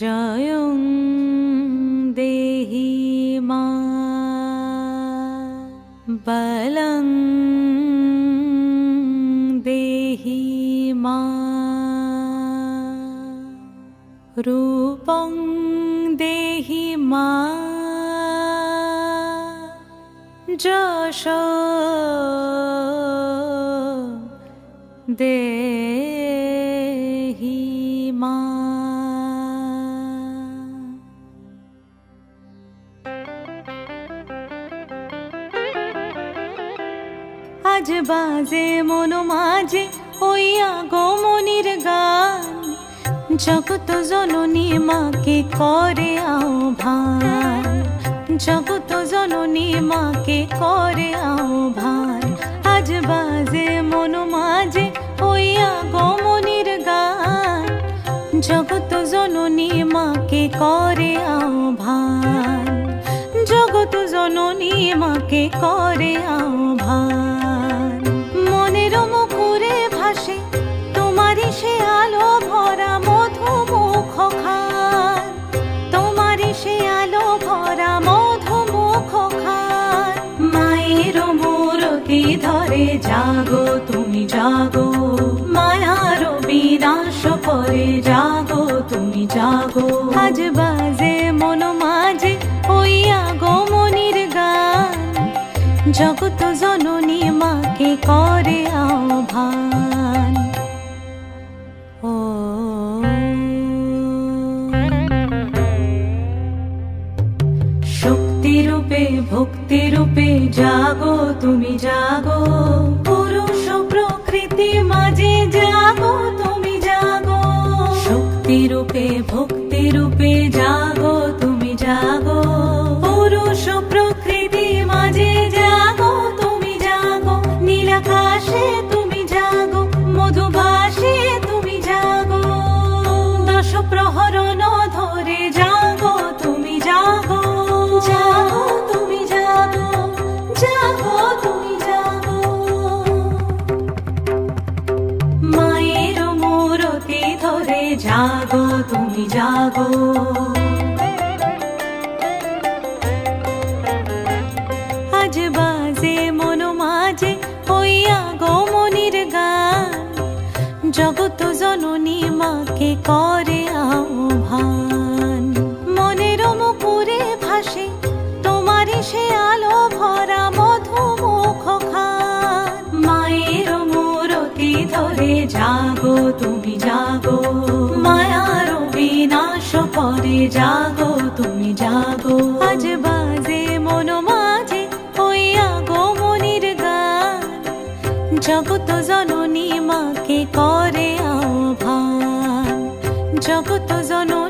জয়ং দেহি মা বলং দেহি মা রূপং দেহি মা যশ দেহি মা। আজ বাজে মন মাঝে ওই আগমনীর গান, জগত জননী মাকে করে আহ্বান, জগত জননী মাকে করে আহ্বান। আজ বাজে মন মাঝে ওই আগমনীর গান, জগত জননী মাকে করে আহ্বান, জগত জননী মাকে করে আহ্বান। মনের মুখরে ভাসে তোমারই সে আলো ভরা মধুমুখ খান, তোমারই সে আলো ভরা মধুমুখ খান। মায়ের মূরতি ধরে জাগো তুমি জাগো, মায়ার বিনাশ করে জাগো তুমি জাগো। আজ বাজে মন মাঝে ওই আগমনীর গান, জগত জননী মাকে করে আহ্বান। ও শক্তি রূপে ভক্তি রূপে জাগো তুমি জাগো, পুরুষ প্রকৃতি মাঝে জাগো তুমি জাগো। শক্তি রূপে ভক্তি রূপে জাগো তুমি জাগো, পুরুষ প্রকৃতি মাঝে জাগো তুমি জাগো। নীলাকাশে তুমি জাগো, মধুবাসে তুমি জাগো, দশ প্রহরণ ধরে জাগো তুমি জাগো, জাগো তুমি জাগো, জাগো তুমি জাগো। মায়ের মূরতি ধরে জাগো তুমি জাগো। আজ বাজে মন মাঝে ওই আগমনীর গান, জগত জননী মাকে করে আহ্বান। মনের মুখরে ভাসে তোমারই সে আলো ভরা মধুমুখ খান। মায়ের মূরতি ধরে জাগো তুমি জাগো, মায়ার বিনাশ করে জাগো তুমি জাগো। আজ বাজে মন মাঝে ওই আগমনীর গান, জগত জননী মাকে করে আহ্বান, জগত জননী